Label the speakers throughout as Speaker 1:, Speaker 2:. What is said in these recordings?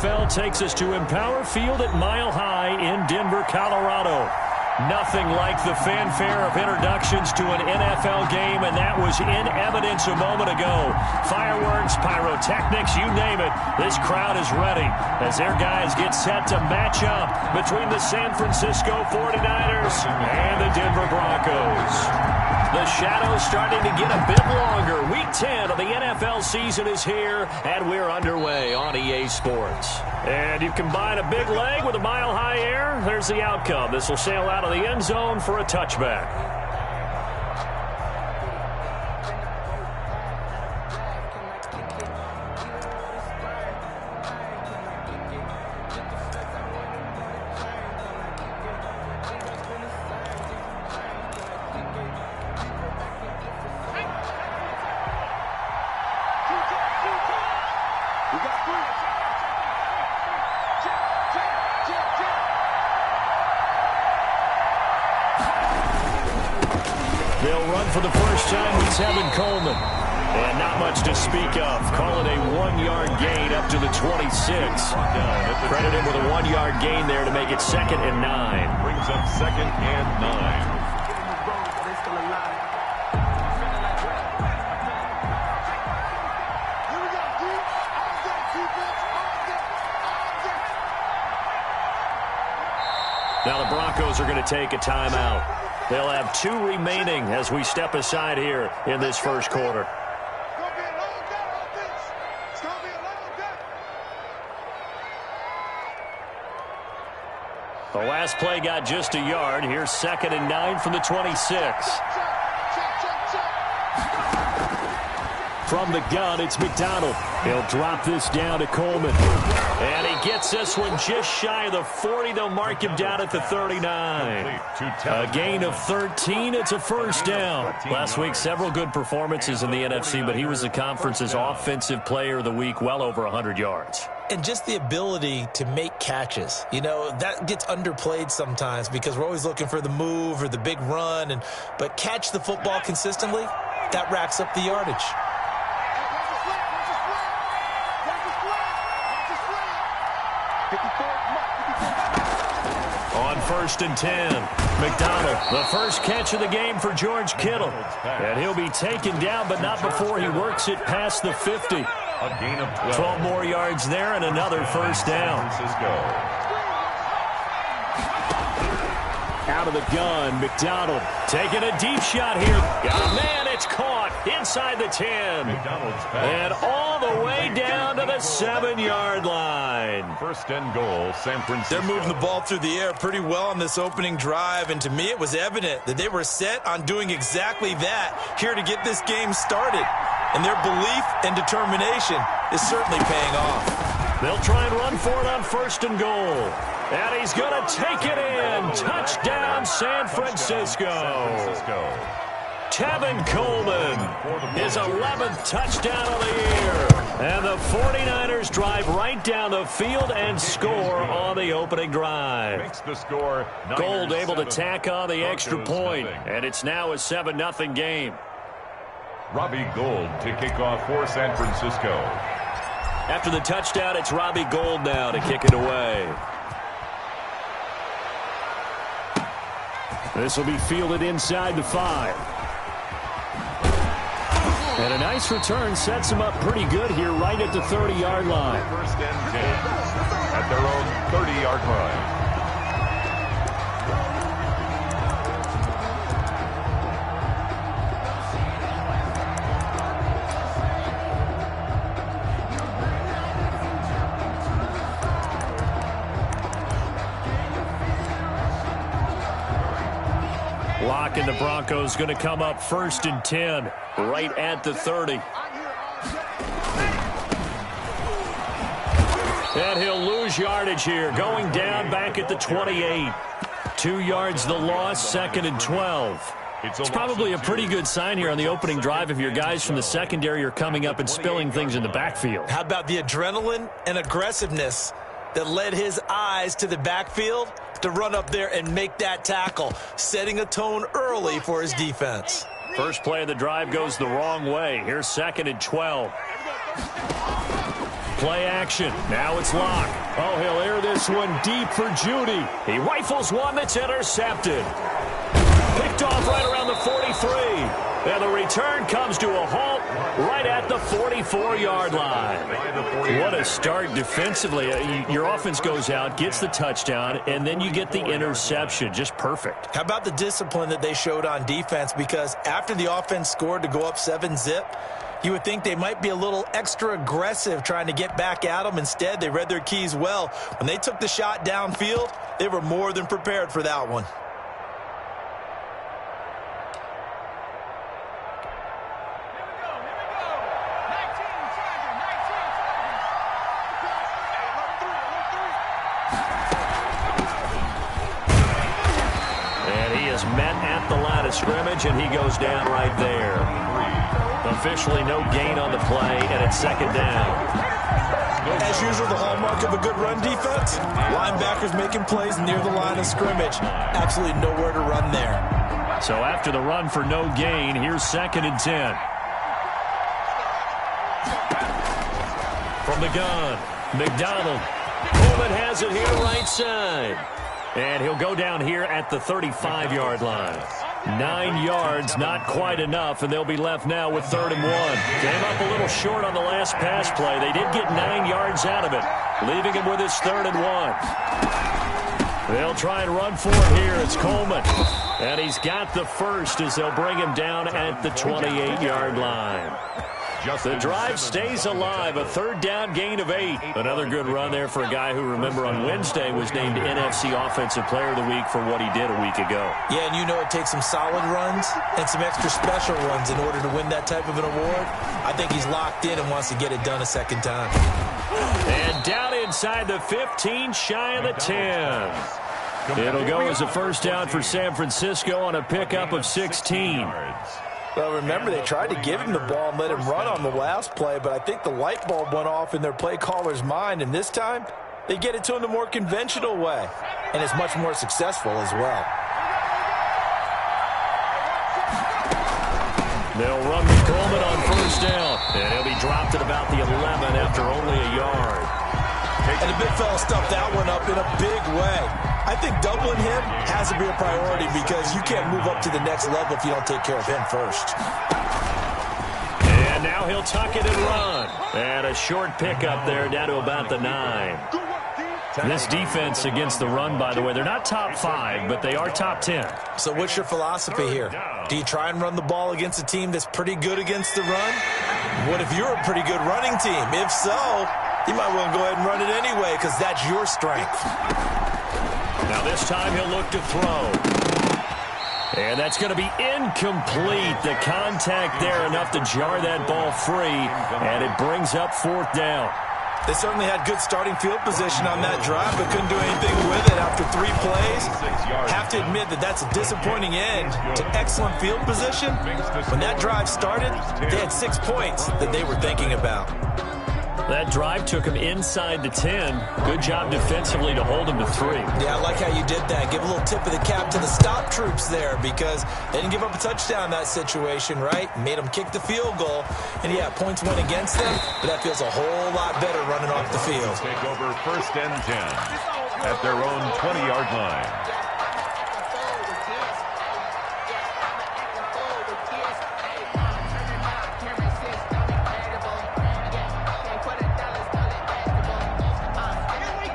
Speaker 1: NFL takes us to Empower Field at Mile High in Denver, Colorado. Nothing like the fanfare of introductions to an NFL game, and that was in evidence a moment ago. Fireworks, pyrotechnics, you name it. This crowd is ready as their guys get set to match up between the San Francisco 49ers and the Denver Broncos. The shadow's starting to get a bit longer. Week 10 of the NFL season is here, and we're underway on EA Sports. And you combine a big leg with a mile-high air, there's the outcome. This will sail out of the end zone for a touchback. They'll run for the first time with Tevin Coleman. And not much to speak of. Call it a 1-yard gain up to the 26. Credit him with a 1-yard gain there to make it 2nd and 9.
Speaker 2: Brings up 2nd and 9.
Speaker 1: Now the Broncos are going to take a timeout. They'll have 2 remaining as we step aside here in this first quarter. The last play got just a yard. Here's 2nd and 9 from the 26. From the gun, it's McDonald. He'll drop this down to Coleman. And he gets this one just shy of the 40. They'll mark him down at the 39. A gain of 13. It's a first down. Last week, several good performances in the NFC, but he was the conference's offensive player of the week, well over 100 yards.
Speaker 3: And just the ability to make catches. You know, that gets underplayed sometimes because we're always looking for the move or the big run. But catch the football consistently, that racks up the yardage.
Speaker 1: On 1st and 10, McDonald, the first catch of the game for George Kittle. And he'll be taken down, but not before he works it past the 50.
Speaker 2: A gain of
Speaker 1: 12 more yards there and another first down. Out of the gun, McDonald taking a deep shot here. Oh, man, it's caught inside the 10. And all the way down to the 7-yard line.
Speaker 2: 1st and goal, San Francisco.
Speaker 3: They're moving the ball through the air pretty well on this opening drive, and to me it was evident that they were set on doing exactly that here to get this game started. And their belief and determination is certainly paying off.
Speaker 1: They'll try and run for it on 1st and goal. And he's going to take it in. Touchdown, San Francisco. Tevin Coleman, his 11th touchdown of the year. And the 49ers drive right down the field and score on the opening drive.
Speaker 2: Makes the score
Speaker 1: Gold able to tack on the extra point, and it's now a 7-0 game.
Speaker 2: Robbie Gould to kick off for San Francisco.
Speaker 1: After the touchdown, it's Robbie Gould now to kick it away. This will be fielded inside the 5. And a nice return sets him up pretty good here right at the 30-yard line.
Speaker 2: 1st and 10 at their own 30-yard line.
Speaker 1: Lock and the Broncos going to come up 1st and 10 right at the 30. And he'll lose yardage here, going down back at the 28. 2 yards the loss, 2nd and 12. It's probably a pretty good sign here on the opening drive if your guys from the secondary are coming up and spilling things in the backfield.
Speaker 3: How about the adrenaline and aggressiveness that led his eyes to the backfield to run up there and make that tackle, setting a tone early for his defense.
Speaker 1: First play of the drive goes the wrong way. Here's 2nd and 12. Play action. Now it's Locke. Oh, he'll air this one deep for Judy. He rifles one that's intercepted. Picked off right around the 43. And the return comes to a halt right at the 44-yard line. What a start defensively. Your offense goes out, gets the touchdown, and then you get the interception. Just perfect.
Speaker 3: How about the discipline that they showed on defense? Because after the offense scored to go up 7-zip, you would think they might be a little extra aggressive trying to get back at them. Instead, they read their keys well. When they took the shot downfield, they were more than prepared for that one.
Speaker 1: Met at the line of scrimmage, and he goes down right there. Officially no gain on the play, and it's second down.
Speaker 3: As usual, the hallmark of a good run defense, linebackers making plays near the line of scrimmage. Absolutely nowhere to run there.
Speaker 1: So after the run for no gain, here's 2nd and 10. From the gun, McDonald. Coleman has it here right side. And he'll go down here at the 35-yard line. 9 yards, not quite enough, and they'll be left now with 3rd and 1. Came up a little short on the last pass play. They did get 9 yards out of it, leaving him with his 3rd and 1. They'll try and run for it here. It's Coleman. And he's got the first as they'll bring him down at the 28-yard line. The drive stays alive, a 3rd down gain of 8. Another good run there for a guy who, remember, on Wednesday was named NFC Offensive Player of the Week for what he did a week ago.
Speaker 3: Yeah, and you know it takes some solid runs and some extra special runs in order to win that type of an award. I think he's locked in and wants to get it done a second time.
Speaker 1: And down inside the 15, shy of the 10. It'll go as a 1st down for San Francisco on a pickup of 16.
Speaker 3: Well, remember, they tried to give him the ball and let him run on the last play, but I think the light bulb went off in their play caller's mind, and this time they get it to him the more conventional way, and it's much more successful as well.
Speaker 1: They'll run with Coleman on 1st down, and he'll be dropped at about the 11 after only a yard.
Speaker 3: And the big fella stuffed that one up in a big way. I think doubling him has to be a priority because you can't move up to the next level if you don't take care of him first.
Speaker 1: And now he'll tuck it and run. And a short pickup there down to about the 9. This defense against the run, by the way, they're not top 5, but they are top 10.
Speaker 3: So what's your philosophy here? Do you try and run the ball against a team that's pretty good against the run? What if you're a pretty good running team? If so, you might want to go ahead and run it anyway because that's your strength.
Speaker 1: Now this time he'll look to throw. And that's going to be incomplete. The contact there enough to jar that ball free, and it brings up 4th down.
Speaker 3: They certainly had good starting field position on that drive, but couldn't do anything with it after 3 plays. Have to admit that that's a disappointing end to excellent field position. When that drive started, they had 6 points that they were thinking about.
Speaker 1: That drive took him inside the 10. Good job defensively to hold him to 3.
Speaker 3: Yeah, I like how you did that. Give a little tip of the cap to the stop troops there because they didn't give up a touchdown in that situation, right? Made them kick the field goal. And, yeah, points went against them, but that feels a whole lot better running off the field.
Speaker 2: Take over 1st and 10 at their own 20-yard line.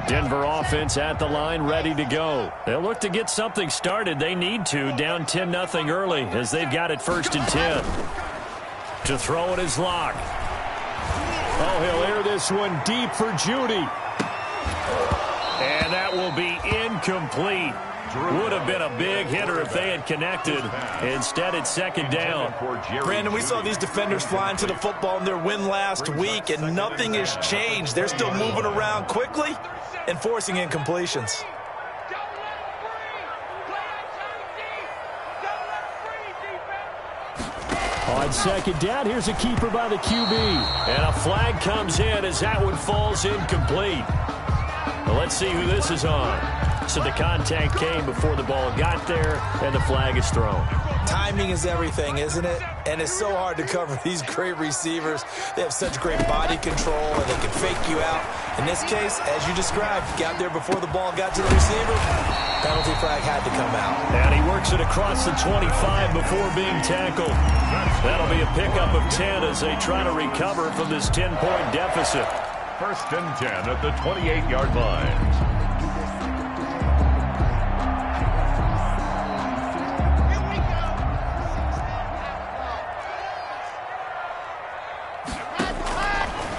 Speaker 1: Denver offense at the line, ready to go. They'll look to get something started. They need to, down 10-0 early as they've got it 1st and 10. To throw it is Locke. Oh, he'll air this one deep for Judy. And that will be incomplete. Would have been a big hitter if they had connected. Instead, it's 2nd down.
Speaker 3: Brandon, we saw these defenders flying to the football in their win last week, and nothing has changed. They're still moving around quickly and forcing incompletions.
Speaker 1: On 2nd down, here's a keeper by the QB. And a flag comes in as that one falls incomplete. Well, let's see who this is on. So the contact came before the ball got there, and the flag is thrown.
Speaker 3: Timing is everything, isn't it? And it's so hard to cover these great receivers. They have such great body control, and they can fake you out. In this case, as you described, got there before the ball got to the receiver. Penalty flag had to come out.
Speaker 1: And he works it across the 25 before being tackled. That'll be a pickup of 10 as they try to recover from this 10-point deficit.
Speaker 2: First and 10 at the 28-yard line.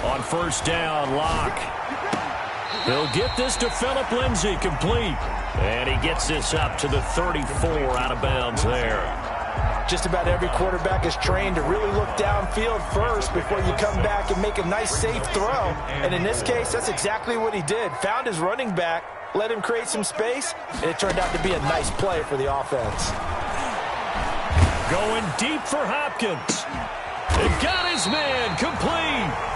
Speaker 1: On first down, Locke. He'll get this to Phillip Lindsay, complete. And he gets this up to the 34 out of bounds there.
Speaker 3: Just about every quarterback is trained to really look downfield first before you come back and make a nice, safe throw. And in this case, that's exactly what he did. Found his running back, let him create some space, and it turned out to be a nice play for the offense.
Speaker 1: Going deep for Hopkins. He got his man, complete.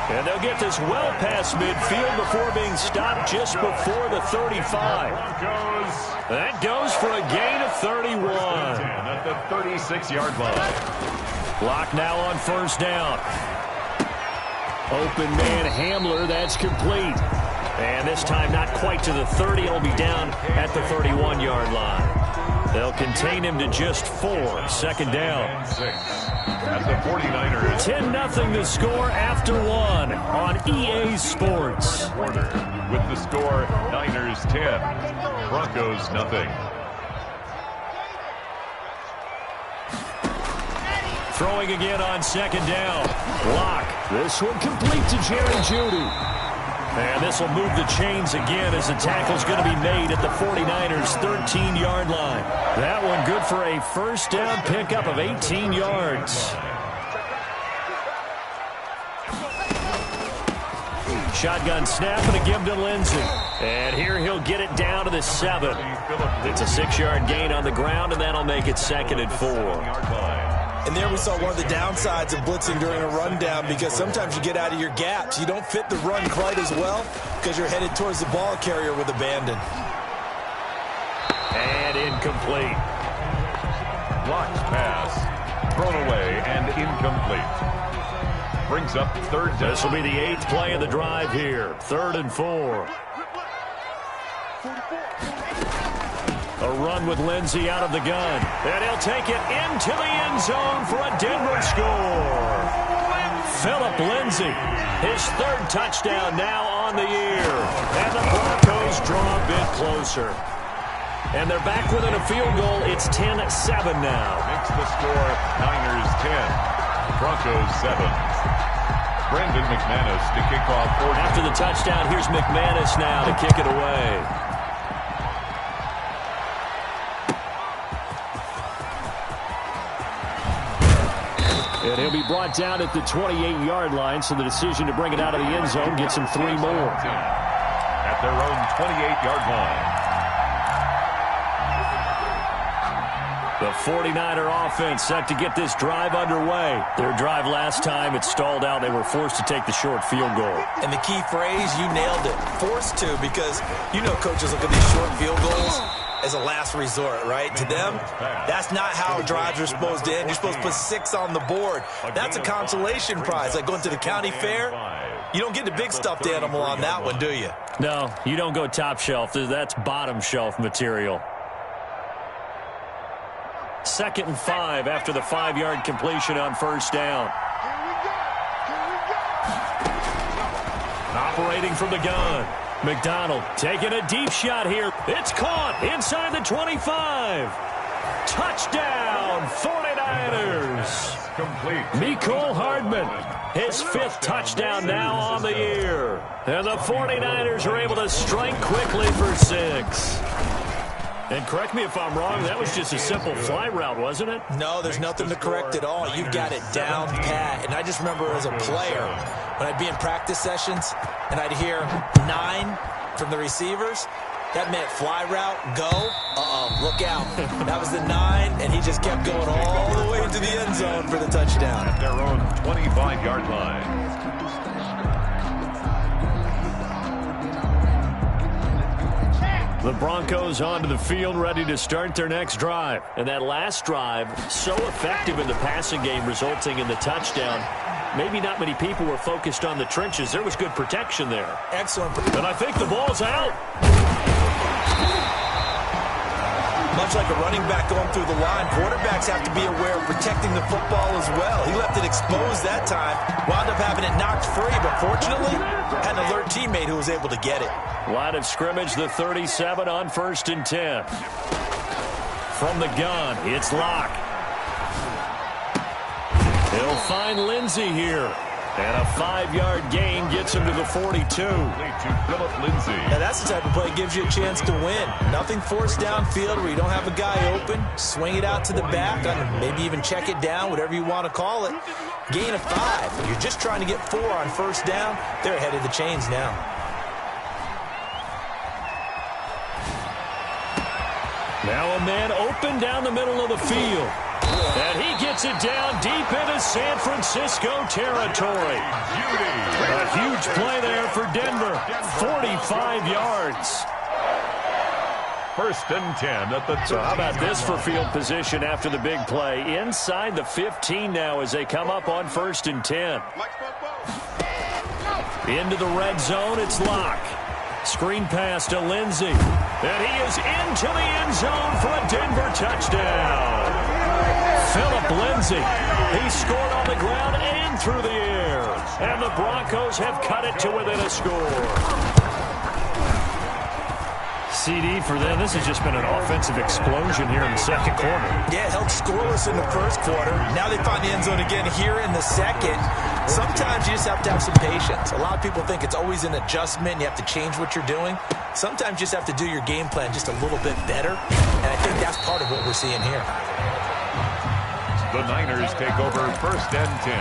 Speaker 1: And they'll get this well past midfield before being stopped just before the 35. That goes for a gain of 31.
Speaker 2: At the 36-yard line.
Speaker 1: Block now on first down. Open man Hamler, that's complete. And this time not quite to the 30. It'll be down at the 31-yard line. They'll contain him to just 4. Second down.
Speaker 2: At the 49ers.
Speaker 1: 10-0 the score after 1 on EA Sports.
Speaker 2: With the score, Niners 10, Broncos nothing.
Speaker 1: Throwing again on second down. Block. This one complete to Jerry Jeudy. And this will move the chains again as the tackle's going to be made at the 49ers' 13-yard line. That one good for a first down pickup of 18 yards. Shotgun snap and a give to Lindsay. And here he'll get it down to the 7. It's a 6-yard gain on the ground, and that'll make it second and 4.
Speaker 3: And there we saw one of the downsides of blitzing during a rundown, because sometimes you get out of your gaps. You don't fit the run quite as well because you're headed towards the ball carrier with abandon.
Speaker 1: And incomplete.
Speaker 2: Blocked pass. Thrown away and incomplete. Brings up third down.
Speaker 1: This will be the 8th play of the drive here. 3rd and 4. A run with Lindsay out of the gun. And he'll take it into the end zone for a Denver score. Phillip Lindsay, his 3rd touchdown now on the year. And the Broncos draw a bit closer. And they're back within a field goal. It's 10-7 now.
Speaker 2: Makes the score Niners 10, Broncos 7. Brandon McManus to kick off.
Speaker 1: After the touchdown, here's McManus now to kick it away. And he'll be brought down at the 28-yard line, so the decision to bring it out of the end zone gets him 3 more.
Speaker 2: At their own 28-yard line.
Speaker 1: The 49er offense set to get this drive underway. Their drive last time, it stalled out. They were forced to take the short field goal.
Speaker 3: And the key phrase, you nailed it. Forced to, because you know coaches look at these short field goals as a last resort, right? To them, that's not how drives are supposed to end. You're supposed to put 6 on the board. That's a consolation prize. Like going to the county fair, you don't get the big stuffed animal on that one, do you?
Speaker 1: No, you don't go top shelf. That's bottom shelf material. 2nd and 5 after the 5-yard completion on first down. Operating from the gun. McDonald taking a deep shot here. It's caught inside the 25. Touchdown, 49ers.
Speaker 2: Complete.
Speaker 1: Mecole Hardman, his 5th touchdown now on the year. And the 49ers are able to strike quickly for 6. And correct me if I'm wrong, that was just a simple fly route, wasn't it?
Speaker 3: No, there's nothing to correct at all. You've got it down pat. And I just remember as a player, when I'd be in practice sessions and I'd hear 9 from the receivers, that meant fly route, go, look out. That was the 9, and he just kept going all the way into the end zone for the touchdown.
Speaker 2: At their own 25-yard line.
Speaker 1: The Broncos onto the field, ready to start their next drive. And that last drive, so effective in the passing game, resulting in the touchdown. Maybe not many people were focused on the trenches. There was good protection there.
Speaker 3: Excellent.
Speaker 1: And I think the ball's out.
Speaker 3: Much like a running back going through the line, quarterbacks have to be aware of protecting the football as well. He left it exposed that time, wound up having it knocked free, but fortunately, had an alert teammate who was able to get it.
Speaker 1: Line of scrimmage, the 37 on 1st and 10. From the gun, it's Locke. He'll find Lindsey here. And a 5-yard gain gets him to the 42.
Speaker 3: Now that's the type of play that gives you a chance to win. Nothing forced downfield where you don't have a guy open. Swing it out to the back, maybe even check it down, whatever you want to call it. Gain of 5. You're just trying to get 4 on 1st down. They're ahead of the chains now.
Speaker 1: Now a man open down the middle of the field. And he gets it down deep into San Francisco territory. A huge play there for Denver. 45 yards.
Speaker 2: 1st and 10 at the 13.
Speaker 1: So how about this for field position after the big play? Inside the 15 now as they come up on 1st and 10. Into the red zone, it's Locke. Screen pass to Lindsey. And he is into the end zone for a Denver touchdown. Philip Lindsey. He scored on the ground and through the air. And the Broncos have cut it to within a score. CD for them. This has just been an offensive explosion here in the second quarter.
Speaker 3: Yeah, held scoreless in the first quarter. Now they find the end zone again here in the second. Sometimes you just have to have some patience. A lot of people think it's always an adjustment. You have to change what you're doing. Sometimes you just have to do your game plan just a little bit better. And I think that's part of what we're seeing here.
Speaker 2: The Niners take over 1st and 10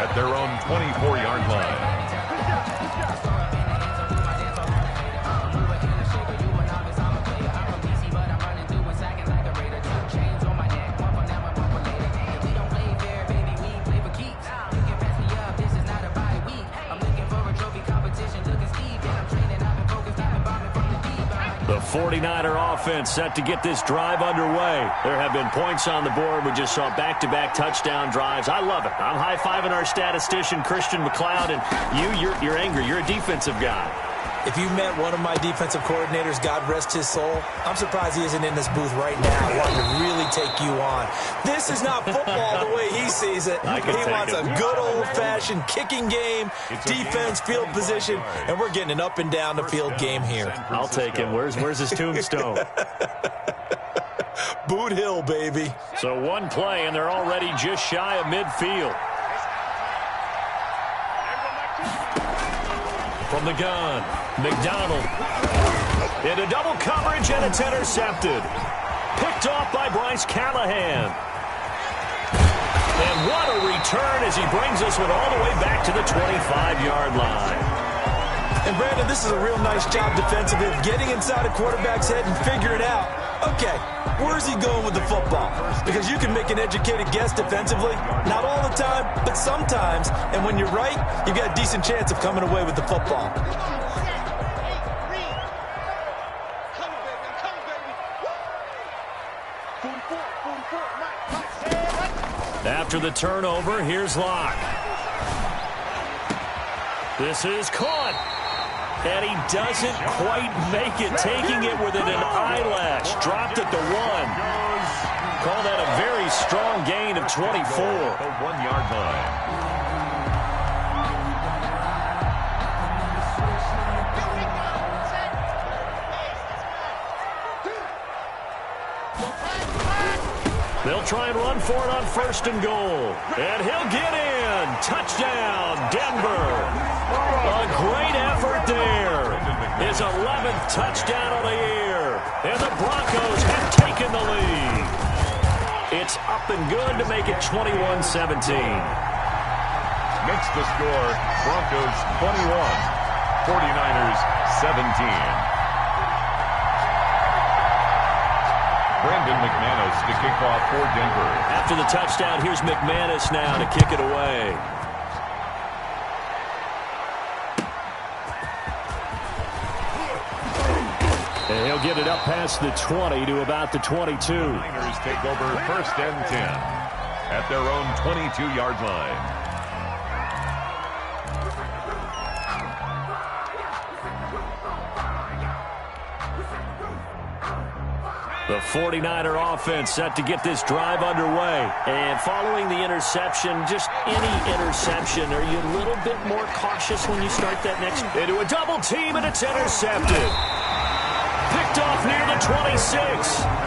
Speaker 2: at their own 24-yard line.
Speaker 1: The 49er offense set to get this drive underway. There have been points on the board. We just saw back-to-back touchdown drives. I love it. I'm high-fiving our statistician, Christian McLeod, and you're angry. You're a defensive guy.
Speaker 3: If you met one of my defensive coordinators, God rest his soul, I'm surprised he isn't in this booth right now wanting to really take you on. This is not football the way he sees it. He wants a good old-fashioned kicking game, defense, field position, and we're getting an up-and-down-the-field game here.
Speaker 1: I'll take him. Where's his tombstone?
Speaker 3: Boot Hill, baby.
Speaker 1: So one play, and they're already just shy of midfield. From the gun, McDonald. Into double coverage, and it's intercepted. Picked off by Bryce Callahan. And what a return as he brings this one all the way back to the 25-yard line.
Speaker 3: And, Brandon, this is a real nice job defensively of getting inside a quarterback's head and figuring out, okay, where's he going with the football? Because you can make an educated guess defensively. Not all the time, but sometimes. And when you're right, you've got a decent chance of coming away with the football.
Speaker 1: After the turnover, here's Locke. This is caught. And he doesn't quite make it, taking it within an eyelash. Dropped at the 1. Call that a very strong gain of 24.
Speaker 2: The 1-yard line.
Speaker 1: They'll try and run for it on 1st and goal. And he'll get in. Touchdown, Denver. A great effort there. His 11th touchdown of the year. And the Broncos have taken the lead. It's up and good to make it 21-17.
Speaker 2: Makes the score Broncos 21, 49ers 17. Brandon McManus to kick off for Denver.
Speaker 1: After the touchdown, here's McManus now to kick it away. And he'll get it up past the 20 to about the 22.
Speaker 2: Niners take over 1st and 10 at their own 22-yard line.
Speaker 1: The 49er offense set to get this drive underway. And following the interception, just any interception, are you a little bit more cautious when you start that next? Into a double team, and it's intercepted. Picked off near the 26.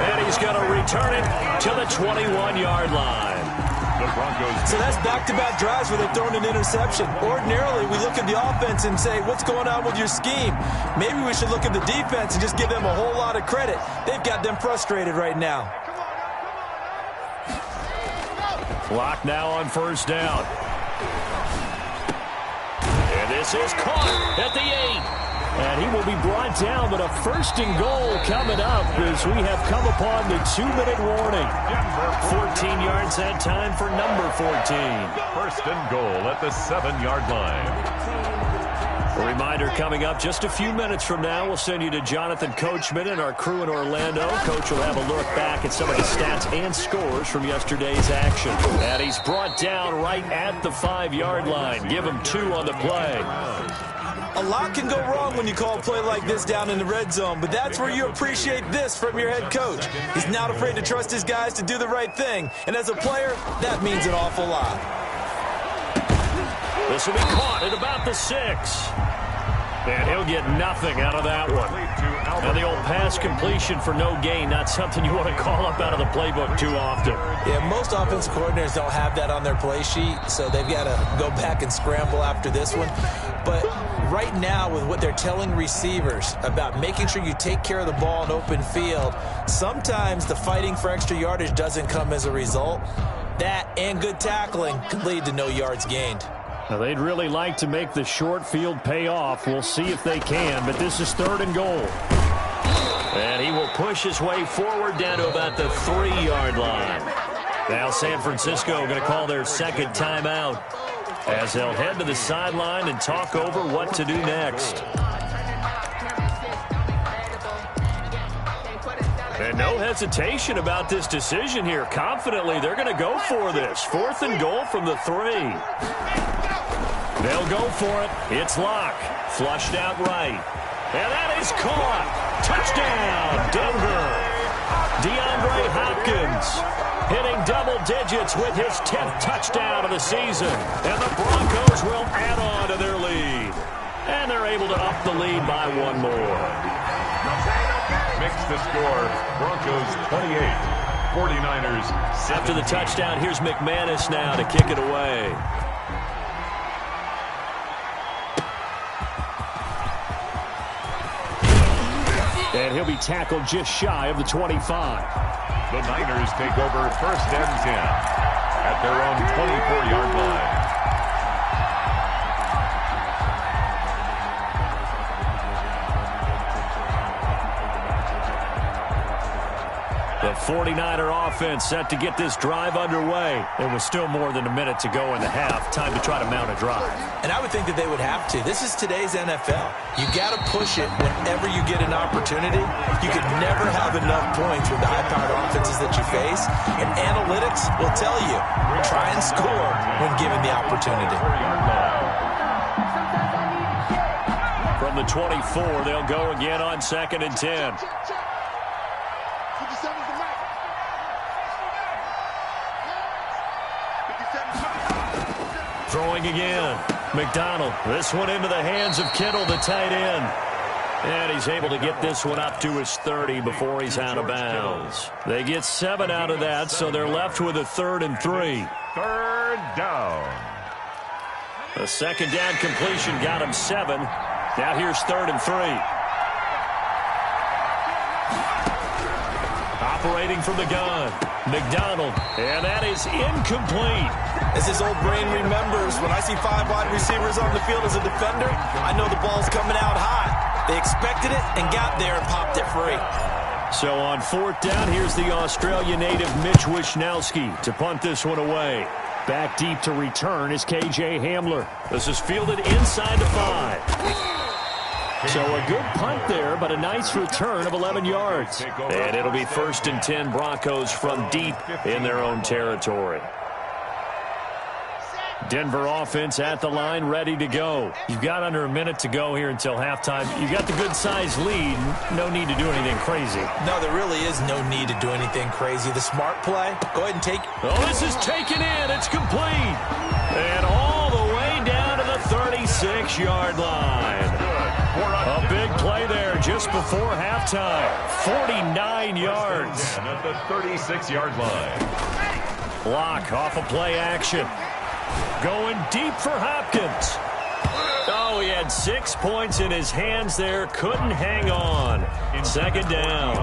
Speaker 1: And he's going to return it to the 21-yard line.
Speaker 2: The Broncos.
Speaker 3: So that's back-to-back drives where they're throwing an interception. Ordinarily, we look at the offense and say, what's going on with your scheme? Maybe we should look at the defense and just give them a whole lot of credit. They've got them frustrated right now.
Speaker 1: Clock now on 1st down. And this is caught at the 8. And he will be brought down, but a 1st and goal coming up as we have come upon the 2-minute warning. 14 yards that time for number 14.
Speaker 2: 1st and goal at the 7-yard line.
Speaker 1: A reminder coming up just a few minutes from now. We'll send you to Jonathan Coachman and our crew in Orlando. Coach will have a look back at some of the stats and scores from yesterday's action. And he's brought down right at the 5-yard line. Give him 2 on the play.
Speaker 3: A lot can go wrong when you call a play like this down in the red zone, but that's where you appreciate this from your head coach. He's not afraid to trust his guys to do the right thing, and as a player, that means an awful lot.
Speaker 1: This will be caught at about the 6. And he'll get nothing out of that one. Now the old pass completion for no gain, not something you want to call up out of the playbook too often.
Speaker 3: Yeah, most offensive coordinators don't have that on their play sheet, so they've got to go back and scramble after this one. But right now, with what they're telling receivers about making sure you take care of the ball in open field, sometimes the fighting for extra yardage doesn't come as a result. That and good tackling could lead to no yards gained.
Speaker 1: Now, they'd really like to make the short field pay off. We'll see if they can, but this is 3rd and goal. And he will push his way forward down to about the 3-yard line. Now San Francisco going to call their 2nd timeout as they'll head to the sideline and talk over what to do next. And no hesitation about this decision here. Confidently, they're going to go for this. 4th and goal from the 3. They'll go for it. It's Locke. Flushed out right. And that is caught. Touchdown, Denver. DeAndre Hopkins hitting double digits with his 10th touchdown of the season. And the Broncos will add on to their lead. And they're able to up the lead by 1 more.
Speaker 2: Makes the score Broncos 28, 49ers 7.
Speaker 1: After the touchdown, here's McManus now to kick it away. And he'll be tackled just shy of the 25.
Speaker 2: The Niners take over 1st and 10 at their own 24-yard line.
Speaker 1: The 49er offense set to get this drive underway. It was still more than a minute to go in the half. Time to try to mount a drive.
Speaker 3: And I would think that they would have to. This is today's NFL. You got to push it whenever you get an opportunity. You could never have enough points with the high-powered offenses that you face. And analytics will tell you, try and score when given the opportunity.
Speaker 1: From the 24, they'll go again on 2nd and 10. Throwing again. McDonald. This one into the hands of Kittle, the tight end. And he's able to get this one up to his 30 before he's out of bounds. They get 7 out of that, so they're left with a 3rd and 3.
Speaker 2: 3rd down.
Speaker 1: The 2nd down completion got him 7. Now here's 3rd and 3. Operating from the gun. McDonald. And that is incomplete.
Speaker 3: As his old brain remembers, when I see 5 wide receivers on the field as a defender, I know the ball's coming out high. They expected it and got there and popped it free.
Speaker 1: So on 4th down, here's the Australia native Mitch Wishnowski to punt this one away. Back deep to return is KJ Hamler. This is fielded inside the 5. So a good punt there, but a nice return of 11 yards. And it'll be 1st and 10 Broncos from deep in their own territory. Denver offense at the line, ready to go. You've got under a minute to go here until halftime. You've got the good-sized lead. No need to do anything crazy.
Speaker 3: No, there really is no need to do anything crazy. The smart play, go ahead and take.
Speaker 1: Oh, this is taken in. It's complete. And all the way down to the 36-yard line. A big play there just before halftime. 49 yards.
Speaker 2: At the 36-yard line.
Speaker 1: Block off of play action. Going deep for Hopkins. Oh, he had 6 points in his hands there. Couldn't hang on. 2nd down.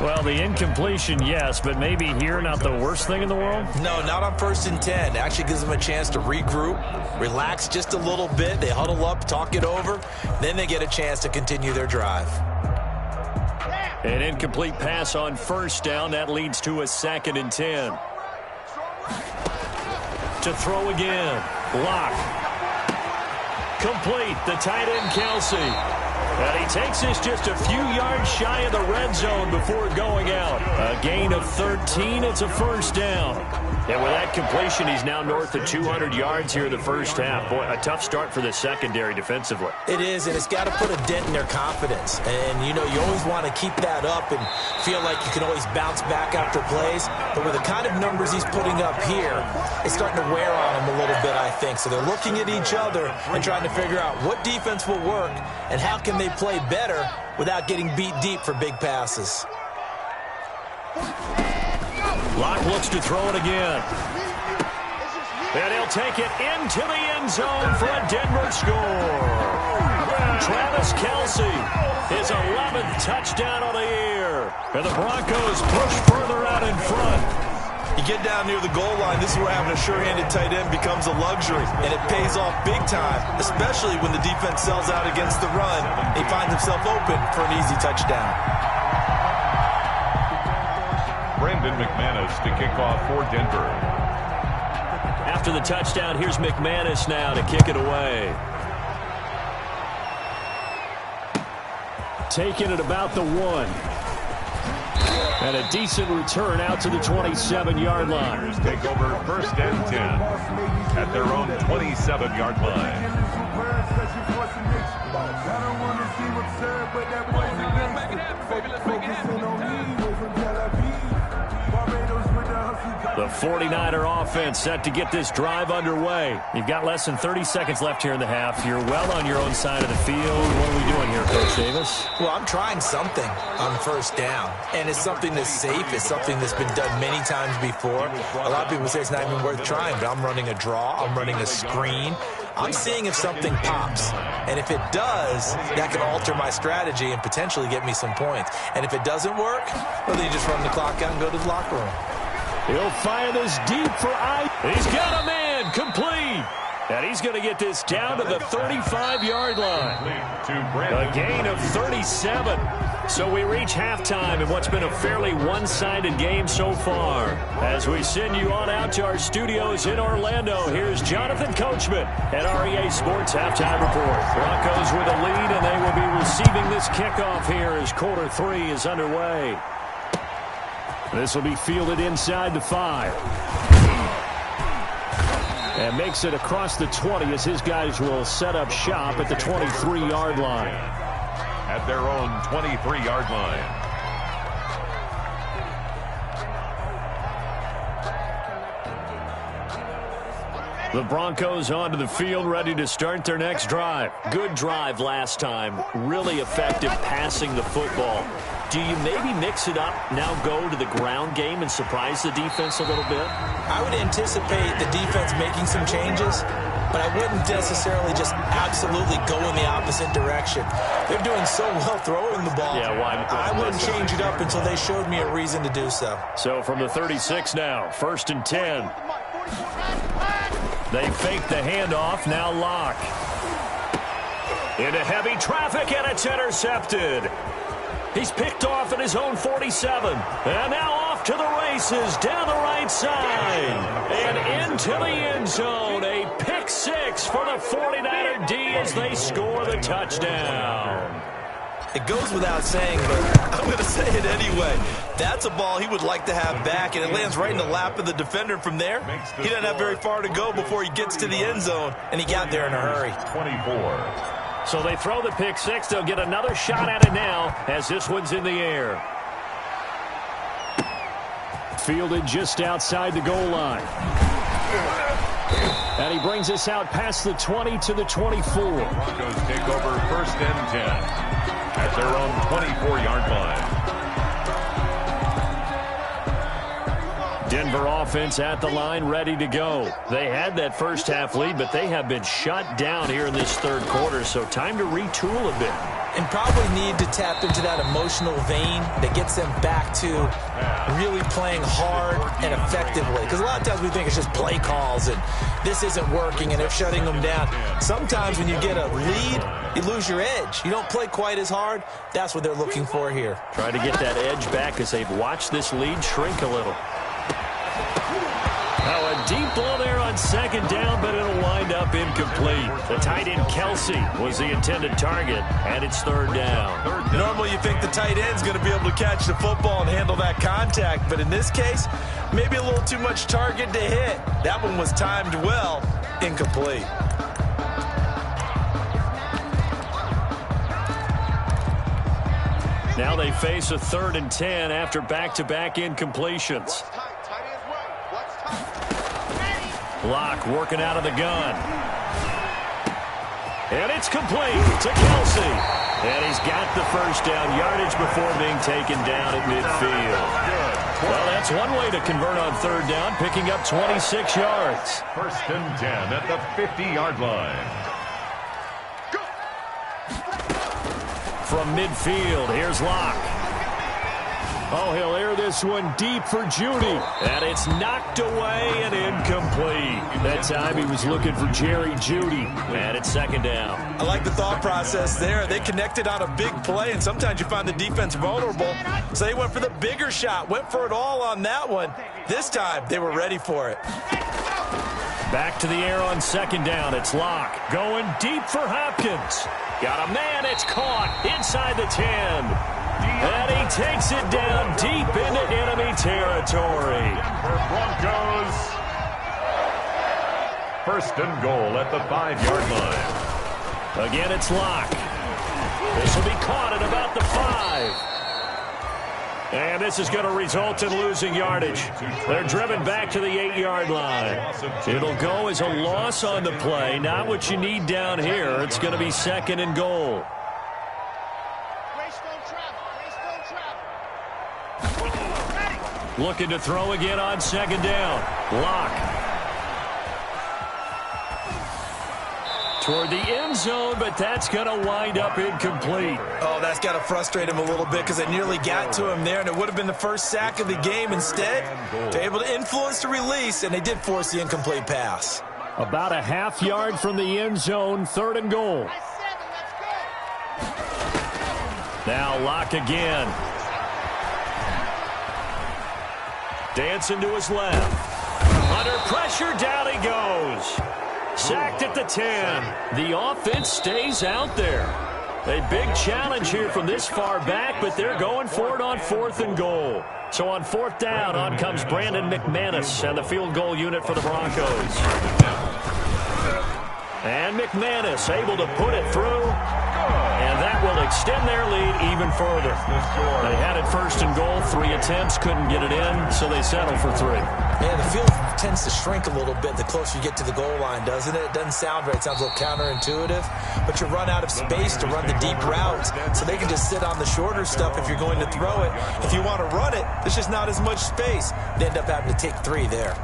Speaker 1: Well, the incompletion, yes, but maybe here not the worst thing in the world?
Speaker 3: No, not on 1st and 10. It actually gives them a chance to regroup, relax just a little bit. They huddle up, talk it over. Then they get a chance to continue their drive.
Speaker 1: An incomplete pass on 1st down. That leads to a 2nd and 10. To throw again. Lock. Complete. The tight end, Kelsey. And he takes this just a few yards shy of the red zone before going out. A gain of 13. It's a 1st down. And with that completion, he's now north of 200 yards here in the 1st half. Boy, a tough start for the secondary defensively.
Speaker 3: It is, and it's got to put a dent in their confidence. And, you know, you always want to keep that up and feel like you can always bounce back after plays. But with the kind of numbers he's putting up here, it's starting to wear on him a little bit, I think. So they're looking at each other and trying to figure out what defense will work and how can they play better without getting beat deep for big passes.
Speaker 1: Locke looks to throw it again. And he'll take it into the end zone for a Denver score. Travis Kelsey, his 11th touchdown of the year. And the Broncos push further out in front.
Speaker 3: You get down near the goal line, this is where having a sure-handed tight end becomes a luxury, and it pays off big time, especially when the defense sells out against the run. He finds himself open for an easy touchdown.
Speaker 2: Brandon McManus to kick off for Denver.
Speaker 1: After the touchdown, here's McManus now to kick it away. Taking it about the 1. And a decent return out to the 27-yard line.
Speaker 2: Take over 1st and 10 at their own 27-yard line.
Speaker 1: The 49er offense set to get this drive underway. You've got less than 30 seconds left here in the half. You're well on your own side of the field. What are we doing here, Coach Davis?
Speaker 3: Well, I'm trying something on 1st down, and it's something that's safe. It's something that's been done many times before. A lot of people say it's not even worth trying, but I'm running a draw. I'm running a screen. I'm seeing if something pops, and if it does, that can alter my strategy and potentially get me some points. And if it doesn't work, well, then you just run the clock out and go to the locker room.
Speaker 1: He'll fire this deep for He's got a man complete. And he's going to get this down to the 35-yard line. A gain of 37. So we reach halftime in what's been a fairly one-sided game so far. As we send you on out to our studios in Orlando, here's Jonathan Coachman at REA Sports Halftime Report. Broncos with a lead, and they will be receiving this kickoff here as quarter 3 is underway. This will be fielded inside the 5. And makes it across the 20 as his guys will set up shop at the 23-yard line.
Speaker 2: At their own 23-yard line.
Speaker 1: The Broncos onto the field, ready to start their next drive. Good drive last time. Really effective passing the football. Do you maybe mix it up, now go to the ground game and surprise the defense a little bit?
Speaker 3: I would anticipate the defense making some changes, but I wouldn't necessarily just absolutely go in the opposite direction. They're doing so well throwing the ball.
Speaker 1: Yeah, well,
Speaker 3: I wouldn't change it up until they showed me a reason to do so.
Speaker 1: So from the 36 now, 1st and 10. They fake the handoff, now Locke. Into heavy traffic, and it's intercepted. He's picked off at his own 47. And now off to the races, down the right side. And into the end zone, a pick 6. 6 for the 49er D as they score the touchdown.
Speaker 3: It goes without saying, but I'm going to say it anyway. That's a ball he would like to have back, and it lands right in the lap of the defender from there. He doesn't have very far to go before he gets to the end zone, and he got there in a hurry.
Speaker 2: 24.
Speaker 1: So they throw the pick six. They'll get another shot at it now as this one's in the air. Fielded just outside the goal line. And he brings us out past the 20 to the 24.
Speaker 2: Broncos take over 1st and 10 at their own 24-yard line.
Speaker 1: Denver offense at the line, ready to go. They had that first half lead, but they have been shut down here in this third quarter, so time to retool a bit.
Speaker 3: And probably need to tap into that emotional vein that gets them back to really playing hard and effectively. Because a lot of times we think it's just play calls and this isn't working and they're shutting them down. Sometimes when you get a lead, you lose your edge. You don't play quite as hard. That's what they're looking for here.
Speaker 1: Try to get that edge back as they've watched this lead shrink a little. Now a deep ball there on 2nd down, but it'll wind up incomplete. The tight end Kelsey was the intended target, and it's 3rd down.
Speaker 3: Normally you think the tight end's going to be able to catch the football and handle that contact, but in this case, maybe a little too much target to hit. That one was timed well, incomplete.
Speaker 1: Now they face a 3rd and 10 after back-to-back incompletions. Locke working out of the gun. And it's complete to Kelsey. And he's got the first down, yardage before being taken down at midfield. Well, that's one way to convert on 3rd down, picking up 26 yards.
Speaker 2: 1st and 10 at the 50-yard line.
Speaker 1: From midfield, here's Locke. Oh, he'll air this one deep for Judy. And it's knocked away and incomplete. That time he was looking for Jerry Judy. And it's 2nd down.
Speaker 3: I like the thought process there. They connected on a big play, and sometimes you find the defense vulnerable. So they went for the bigger shot, went for it all on that one. This time, they were ready for it.
Speaker 1: Back to the air on 2nd down. It's Locke going deep for Hopkins. Got a man. It's caught inside the 10. And he takes it down deep into enemy territory.
Speaker 2: For Broncos, 1st and goal at the 5-yard line.
Speaker 1: Again, it's Locke. This will be caught at about the 5. And this is going to result in losing yardage. They're driven back to the 8-yard line. It'll go as a loss on the play. Not what you need down here. It's going to be 2nd and goal. Looking to throw again on 2nd down. Locke. Toward the end zone, but that's going to wind up incomplete.
Speaker 3: Oh, that's got to frustrate him a little bit because they nearly got to him there, and it would have been the first sack of the game. Instead, they're able to influence the release, and they did force the incomplete pass.
Speaker 1: About a half yard from the end zone, 3rd and goal. Now Locke again. Dancing to his left. Under pressure, down he goes. Sacked at the 10. The offense stays out there. A big challenge here from this far back, but they're going for it on 4th and goal. So on 4th down, on comes Brandon McManus and the field goal unit for the Broncos. And McManus able to put it through. And that will extend their lead even further. They had it 1st and goal, 3 attempts, couldn't get it in, so they settle for 3.
Speaker 3: Yeah, the field tends to shrink a little bit the closer you get to the goal line, doesn't it? It doesn't sound right. It sounds a little counterintuitive, but you run out of space to run the deep routes, so they can just sit on the shorter stuff if you're going to throw it. If you want to run it, there's just not as much space. They end up having to take 3 there.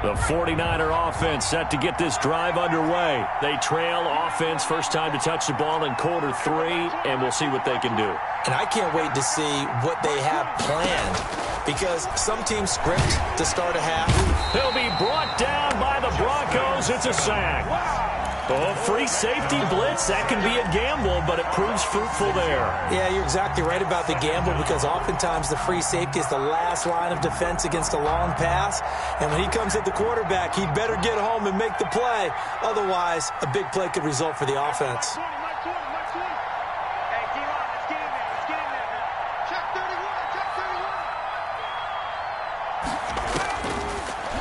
Speaker 1: The 49er offense set to get this drive underway. They trail offense first time to touch the ball in quarter 3, and we'll see what they can do.
Speaker 3: And I can't wait to see what they have planned, because some teams script to start a half.
Speaker 1: He'll be brought down by the Broncos. It's a sack. Oh, free safety blitz, that can be a gamble, but it proves fruitful there.
Speaker 3: Yeah, you're exactly right about the gamble because oftentimes the free safety is the last line of defense against a long pass. And when he comes at the quarterback, he'd better get home and make the play. Otherwise, a big play could result for the offense.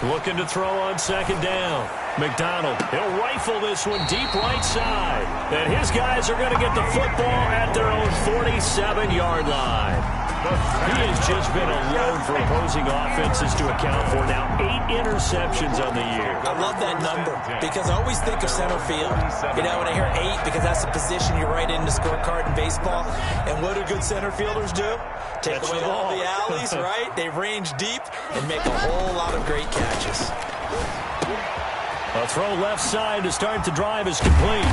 Speaker 1: Looking to throw on second down. McDonald, he'll rifle this one deep right side. And his guys are going to get the football at their own 47-yard line. He has just been a load for opposing offenses to account for. Now 8 interceptions on the year.
Speaker 3: I love that number because I always think of center field. You know, when I hear 8, because that's the position you write in the scorecard in baseball. And what do good center fielders do? Take away all the alleys, right? They range deep and make a whole lot of great catches.
Speaker 1: A throw left side to start the drive is complete.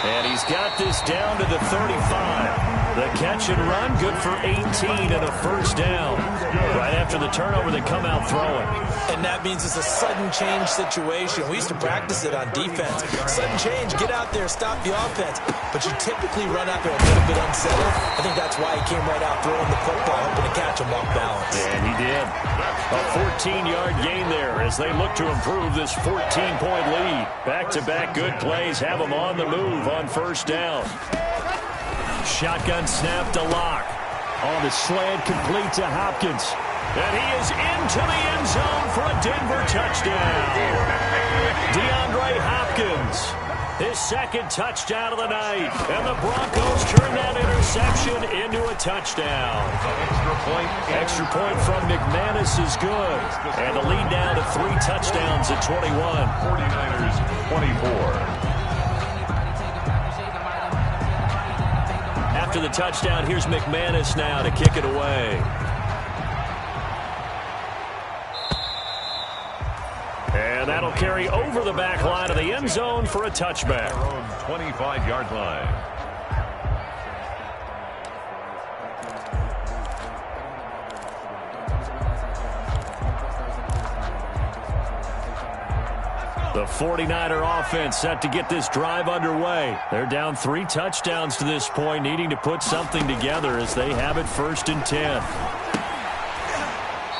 Speaker 1: And he's got this down to the 35. The catch and run, good for 18 and a first down. Right after the turnover, they come out throwing.
Speaker 3: And that means it's a sudden change situation. We used to practice it on defense. Sudden change, get out there, stop the offense. But you typically run out there a little bit unsettled. I think that's why he came right out throwing the football, hoping to catch him off balance.
Speaker 1: And he did. A 14-yard gain there as they look to improve this 14-point lead. Back-to-back good plays have them on the move on first down. Shotgun snap to Locke. On the slant, complete to Hopkins. And he is into the end zone for a Denver touchdown. DeAndre Hopkins, his second touchdown of the night. And the Broncos turn that interception into a touchdown. Extra point from McManus is good. And the lead down to 3 touchdowns at 21.
Speaker 2: 49ers 24.
Speaker 1: After the touchdown, here's McManus now to kick it away. And that'll carry over the back line of the end zone for a touchback.
Speaker 2: Their own 25-yard line.
Speaker 1: The 49er offense set to get this drive underway. They're down 3 touchdowns to this point, needing to put something together as they have it 1st and 10.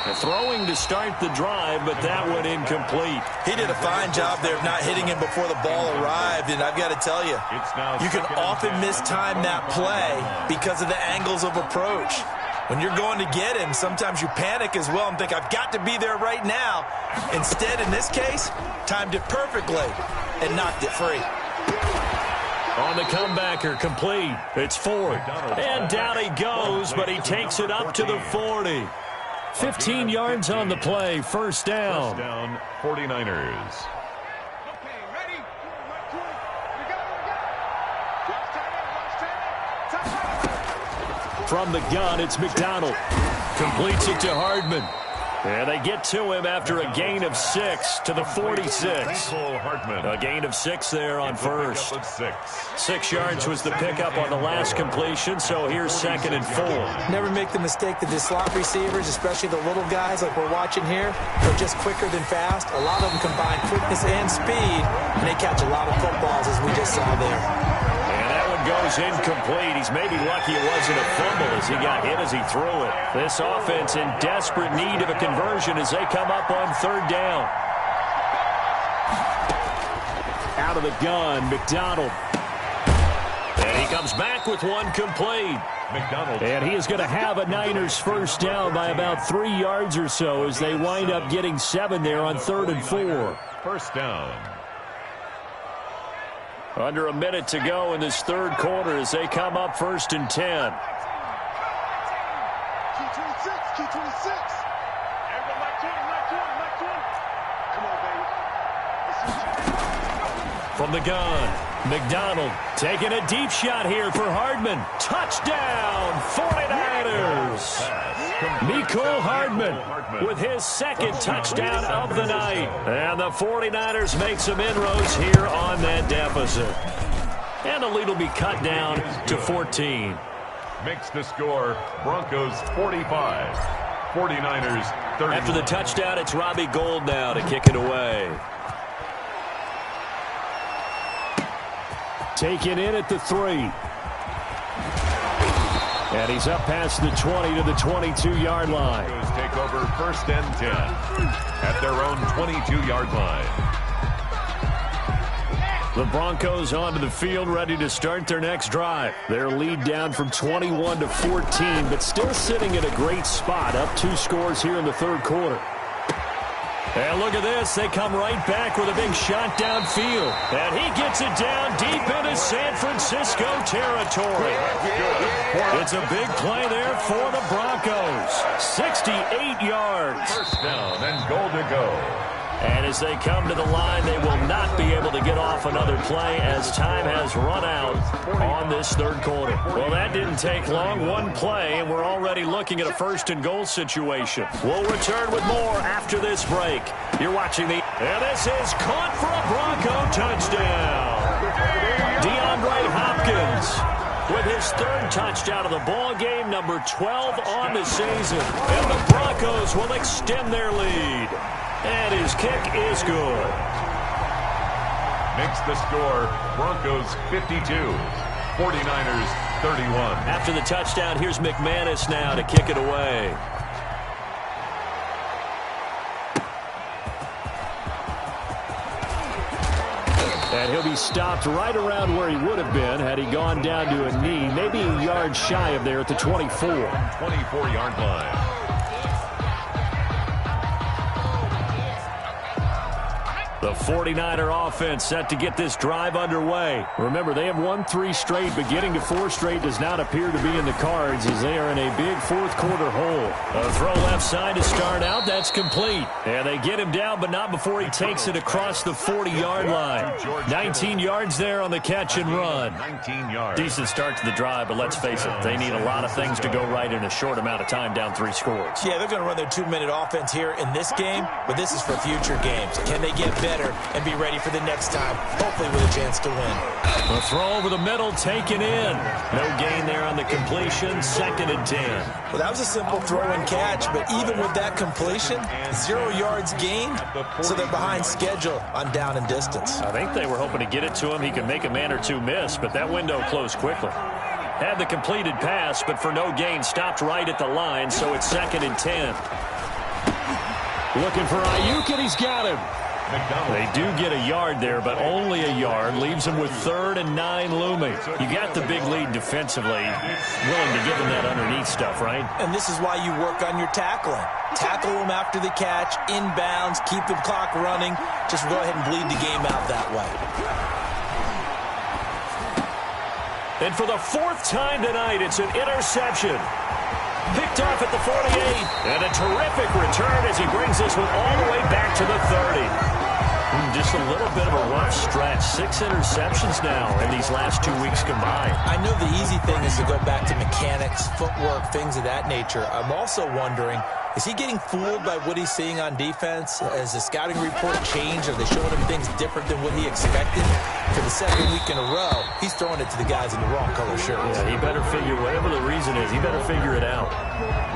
Speaker 1: The throwing to start the drive, but that one incomplete.
Speaker 3: He did a fine job there of not hitting him before the ball arrived, and I've got to tell you, you can often mistime that play because of the angles of approach. When you're going to get him, sometimes you panic as well and think, I've got to be there right now. Instead, in this case, timed it perfectly and knocked it free.
Speaker 1: On the comebacker, complete. It's Ford. And down he goes, but he takes it up to the 40. 15 yards on the play, first down.
Speaker 2: First down, 49ers.
Speaker 1: From the gun, it's McDonald. Completes it to Hardman. And they get to him after a gain of 6 to the 46. A gain of 6 there on first. 6 yards was the pickup on the last completion, so here's 2nd and 4.
Speaker 3: Never make the mistake that the slot receivers, especially the little guys like we're watching here, are just quicker than fast. A lot of them combine quickness and speed, and they catch a lot of footballs, as we just saw there.
Speaker 1: Goes incomplete. He's maybe lucky it wasn't a fumble as he got hit as he threw it. This offense in desperate need of a conversion as they come up on 3rd down. Out of the gun, McDonald. And he comes back with one complete.
Speaker 2: McDonald.
Speaker 1: And he is going to have a Niners first down by about 3 yards or so as they wind up getting 7 there on 3rd and 4.
Speaker 2: First down.
Speaker 1: Under a minute to go in this 3rd quarter as they come up 1st and 10. From the gun, McDonald taking a deep shot here for Hardman. Touchdown, 49ers. Mecole Hardman with his 2nd touchdown of the night. And the 49ers make some inroads here on that deficit. And the lead will be cut down to 14.
Speaker 2: Makes the score Broncos 45, 49ers 30.
Speaker 1: After the touchdown, it's Robbie Gould now to kick it away. Taken in at the 3. And he's up past the 20 to the 22-yard line.
Speaker 2: Take over 1st and 10 at their own 22-yard line.
Speaker 1: The Broncos onto the field, ready to start their next drive. Their lead down from 21 to 14, but still sitting in a great spot, up 2 scores here in the third quarter. And look at this. They come right back with a big shot downfield. And he gets it down deep into San Francisco territory. It's a big play there for the Broncos. 68 yards.
Speaker 2: First down and goal to go.
Speaker 1: And as they come to the line, they will not be able to get off another play as time has run out on this third quarter. Well, that didn't take long. One play, and we're already looking at a 1st and goal situation. We'll return with more after this break. You're watching the... And this is caught for a Bronco touchdown. DeAndre Hopkins with his 3rd touchdown of the ball game, number 12 on the season. And the Broncos will extend their lead. And his kick is good.
Speaker 2: Makes the score Broncos 52, 49ers 31.
Speaker 1: After the touchdown, here's McManus now to kick it away. And he'll be stopped right around where he would have been had he gone down to a knee, maybe a yard shy of there at the 24.
Speaker 2: 24-yard line.
Speaker 1: The 49er offense set to get this drive underway. Remember, they have won 3 straight, but getting to 4 straight does not appear to be in the cards as they are in a big fourth quarter hole. A throw left side to start out. That's complete. And they get him down, but not before he takes it across the 40-yard line. 19 yards there on the catch and run.
Speaker 2: 19 yards.
Speaker 1: Decent start to the drive, but let's face it, they need a lot of things to go right in a short amount of time down 3 scores.
Speaker 3: Yeah, they're going to run their 2-minute offense here in this game, but this is for future games. Can they get better and be ready for the next time, hopefully with a chance to win?
Speaker 1: A throw over the middle, taken in. No gain there on the completion, 2nd and 10.
Speaker 3: Well, that was a simple throw and catch, but even with that completion, 0 yards gained, so they're behind schedule on down and distance.
Speaker 1: I think they were hoping to get it to him. He could make a man or 2 miss, but that window closed quickly. Had the completed pass, but for no gain, stopped right at the line, so it's 2nd and 10. Looking for Ayuk, and he's got him. They do get a yard there, but only a yard. Leaves them with 3rd and 9 looming. You got the big lead defensively. Willing to give them that underneath stuff, right?
Speaker 3: And this is why you work on your tackling. Tackle them after the catch, inbounds, keep the clock running. Just go ahead and bleed the game out that way.
Speaker 1: And for the 4th time tonight, it's an interception. Picked off at the 48. And a terrific return as he brings this one all the way back to the 30. Just a little bit of a rough stretch. 6 interceptions now in these last 2 weeks combined.
Speaker 3: I know the easy thing is to go back to mechanics, footwork, things of that nature. I'm also wondering, is he getting fooled by what he's seeing on defense? Has the scouting report changed? Are they showing him things different than what he expected? For the 2nd week in a row, he's throwing it to the guys in the wrong color shirts.
Speaker 1: Yeah, he better figure, whatever the reason is, he better figure it out.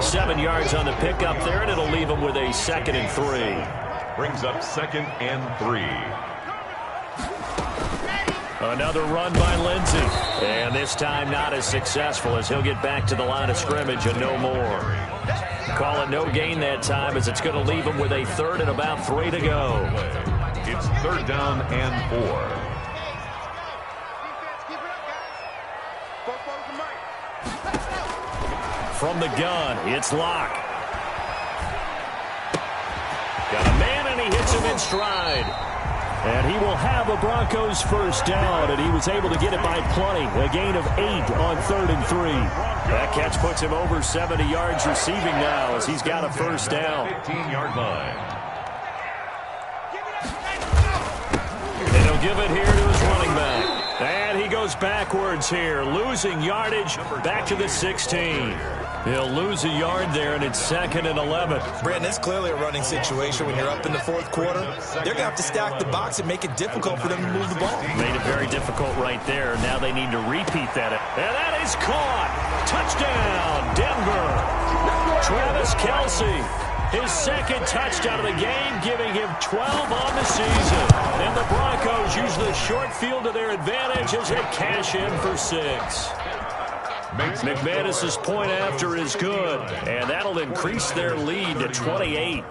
Speaker 1: 7 yards on the pickup there, and it'll leave him with a 2nd and 3.
Speaker 2: Brings up 2nd and 3.
Speaker 1: Another run by Lindsey. And this time not as successful as he'll get back to the line of scrimmage and no more. Call it no gain that time as it's going to leave him with a 3rd and about 3 to go.
Speaker 2: It's 3rd down and 4.
Speaker 1: From the gun, it's Locke. Got a man, and he hits him in stride. And he will have a Broncos 1st down, and he was able to get it by plenty. A gain of 8 on 3rd and 3. That catch puts him over 70 yards receiving now as he's got a 1st down.
Speaker 2: 15-yard line.
Speaker 1: And he'll give it here to his running back. And he goes backwards here, losing yardage back to the 16. He'll lose a yard there, and it's 2nd and 11.
Speaker 3: Brandon, it's clearly a running situation when you're up in the 4th quarter. They're going to have to stack the box and make it difficult for them to move the ball.
Speaker 1: Made it very difficult right there. Now they need to repeat that. And that is caught. Touchdown, Denver. Travis Kelce His second touchdown of the game, giving him 12 on the season. And the Broncos use the short field to their advantage as they cash in for 6. McManus's point after is good, and that'll increase their lead to 28.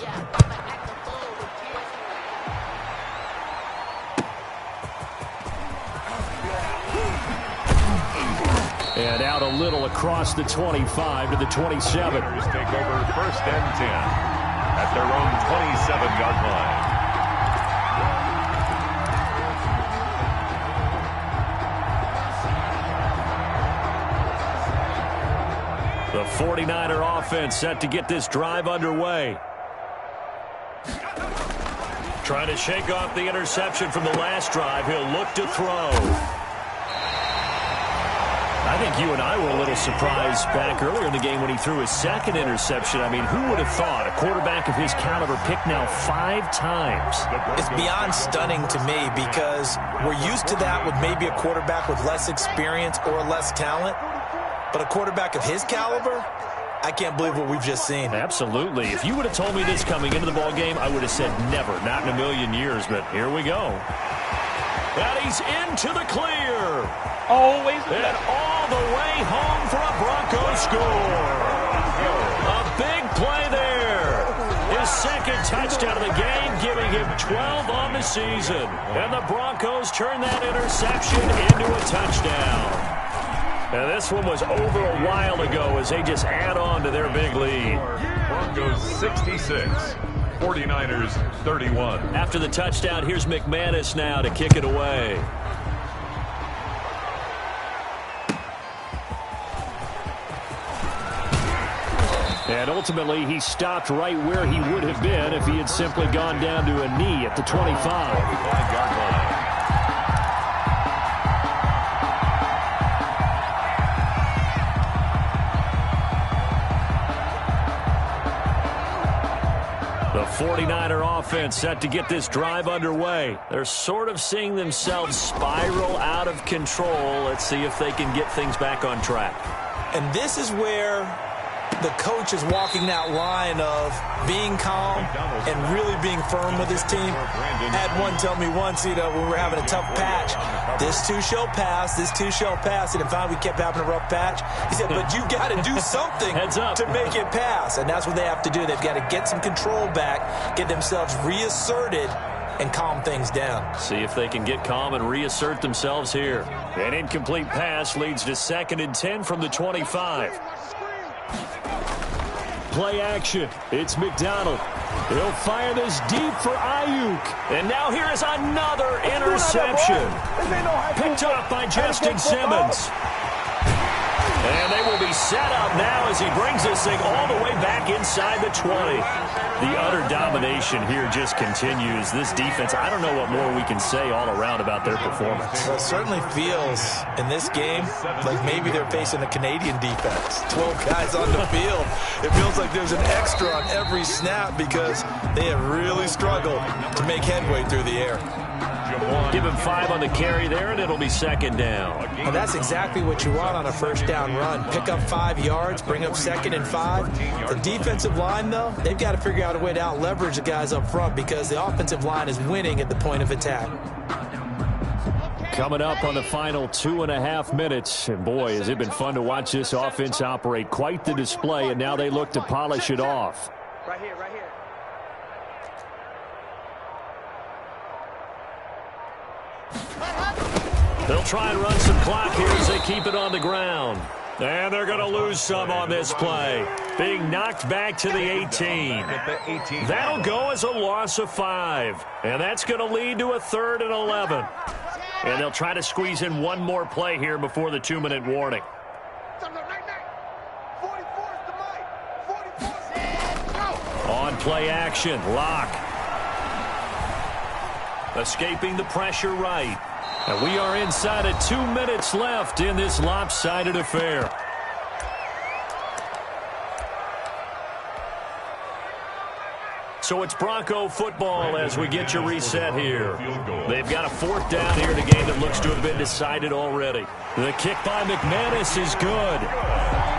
Speaker 1: And out a little across the 25 to the 27.
Speaker 2: Take over 1st and 10 at their own 27-yard line.
Speaker 1: The 49er offense set to get this drive underway. Trying to shake off the interception from the last drive. He'll look to throw. I think you and I were a little surprised back earlier in the game when he threw his second interception. I mean, who would have thought a quarterback of his caliber picked now 5 times?
Speaker 3: It's beyond stunning to me because we're used to that with maybe a quarterback with less experience or less talent. But a quarterback of his caliber, I can't believe what we've just seen.
Speaker 1: Absolutely. If you would have told me this coming into the ballgame, I would have said never, not in a million years. But here we go. And he's into the clear.
Speaker 4: Always.
Speaker 1: And all the way home for a Broncos score. A big play there. His second touchdown of the game, giving him 12 on the season. And the Broncos turn that interception into a touchdown. And this one was over a while ago as they just add on to their big lead.
Speaker 2: Broncos 66, 49ers 31.
Speaker 1: After the touchdown, here's McManus now to kick it away. And ultimately, he stopped right where he would have been if he had simply gone down to a knee at the 25.
Speaker 2: 5-yard line.
Speaker 1: The 49er offense set to get this drive underway. They're sort of seeing themselves spiral out of control. Let's see if they can get things back on track.
Speaker 3: And this is where the coach is walking that line of being calm and really being firm with his team. I had one tell me once, when we were having a tough patch, this too shall pass, this too shall pass. And finally we kept having a rough patch. He said, but you got to do something to make it pass. And that's what they have to do. They've got to get some control back, get themselves reasserted, and calm things down.
Speaker 1: See if they can get calm and reassert themselves here. An incomplete pass leads to 2nd and 10 from the 25. Play action. It's McDonald. He'll fire this deep for Ayuk. And now here is another interception. Picked up by Justin Simmons. And they will be set up now as he brings this thing all the way back inside the 20. The utter domination here just continues. This defense, I don't know what more we can say all around about their performance.
Speaker 3: Well, it certainly feels in this game like maybe they're facing a Canadian defense. 12 guys on the field. It feels like there's an extra on every snap because they have really struggled to make headway through the air.
Speaker 1: Give him 5 on the carry there, and it'll be 2nd down.
Speaker 3: And that's exactly what you want on a first down run. Pick up 5 yards, bring up 2nd and 5. The defensive line, though, they've got to figure out a way to out-leverage the guys up front because the offensive line is winning at the point of attack.
Speaker 1: Coming up on the final 2.5 minutes. And boy, has it been fun to watch this offense operate. Quite the display, and now they look to polish it off.
Speaker 4: Right here, right here.
Speaker 1: They'll try and run some clock here as they keep it on the ground. And they're going to lose some on this play. Being knocked back to the 18. That'll go as a loss of 5. And that's going to lead to a 3rd and 11. And they'll try to squeeze in one more play here before the 2-minute warning. On play action, Locke. Escaping the pressure right. And we are inside of 2 minutes left in this lopsided affair. So it's Bronco football as we get you reset here. They've got a 4th down here in a game that looks to have been decided already. The kick by McManus is good.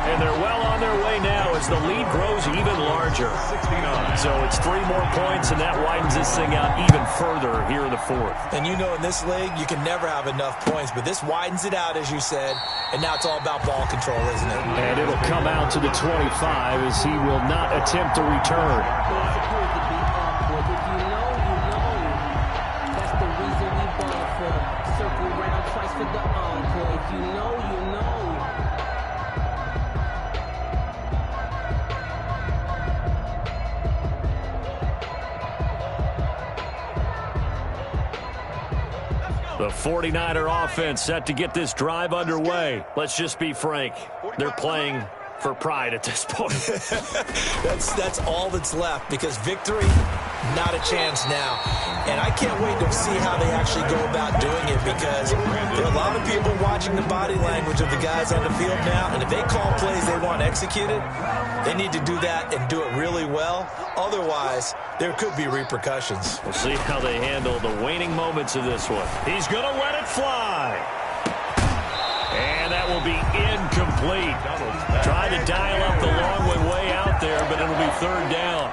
Speaker 1: And they're well on their way now as the lead grows even larger.
Speaker 2: 69.
Speaker 1: So it's 3 more points, and that widens this thing out even further here in the fourth.
Speaker 3: And you know in this league, you can never have enough points, but this widens it out, as you said, and now it's all about ball control, isn't it?
Speaker 1: And it'll come out to the 25 as he will not attempt to return. The 49er offense set to get this drive underway. Let's just be frank. They're playing for pride at this point.
Speaker 3: That's all that's left, because victory, not a chance now. And I can't wait to see how they actually go about doing it, because there are a lot of people watching the body language of the guys on the field now, and if they call plays they want executed, they need to do that and do it really well. Otherwise, there could be repercussions.
Speaker 1: We'll see how they handle the waning moments of this one. He's going to let it fly. And that will be incomplete. Trying to dial up the long one way out there, but it'll be third down.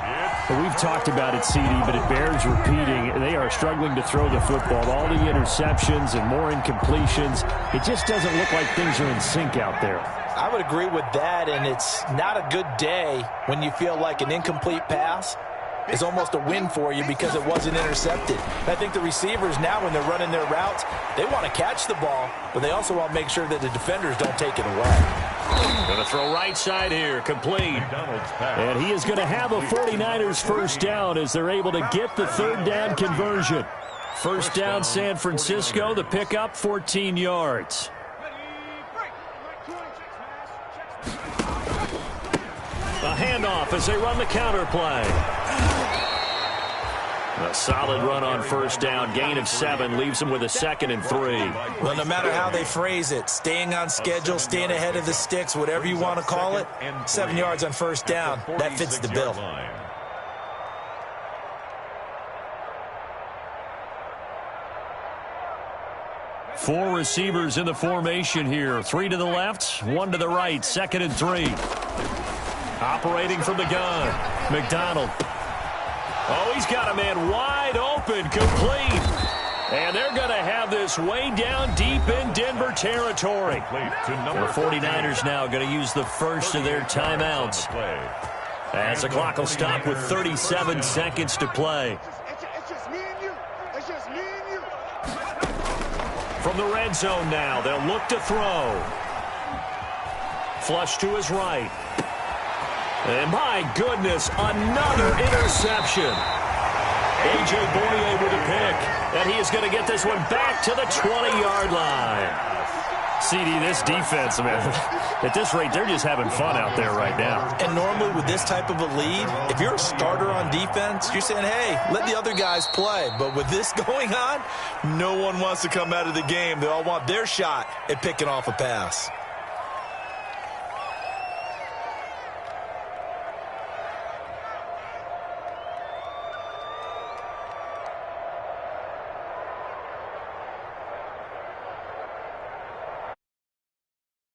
Speaker 1: Well, we've talked about it, CD, but it bears repeating. They are struggling to throw the football. All the interceptions and more incompletions. It just doesn't look like things are in sync out there.
Speaker 3: I would agree with that, and it's not a good day when you feel like an incomplete pass is almost a win for you because it wasn't intercepted. I think the receivers now, when they're running their routes, they want to catch the ball, but they also want to make sure that the defenders don't take it away.
Speaker 1: Going to throw right side here, complete. And he is going to have a 49ers first down as they're able to get the third down conversion. First down, San Francisco, the pickup, 14 yards. A handoff as they run the counter play. A solid run on first down. Gain of 7 leaves them with a 2nd and 3.
Speaker 3: Well, no matter how they phrase it, staying on schedule, staying ahead of the sticks, whatever you want to call it, 7 yards on first down, that fits the bill.
Speaker 1: Four receivers in the formation here. 3 to the left, 1 to the right, 2nd and 3. Operating from the gun, McDonald. Oh, he's got a man wide open, complete. And they're going to have this way down deep in Denver territory. The 49ers now going to use the first of their timeouts, as the clock will stop with 37 seconds to play. From the red zone now, they'll look to throw. Flush to his right. And my goodness, another interception. A.J. Boye with a pick. And he is going to get this one back to the 20-yard line. CD, this defense, man, at this rate, they're just having fun out there right now.
Speaker 3: And normally with this type of a lead, if you're a starter on defense, you're saying, hey, let the other guys play. But with this going on, no one wants to come out of the game. They all want their shot at picking off a pass.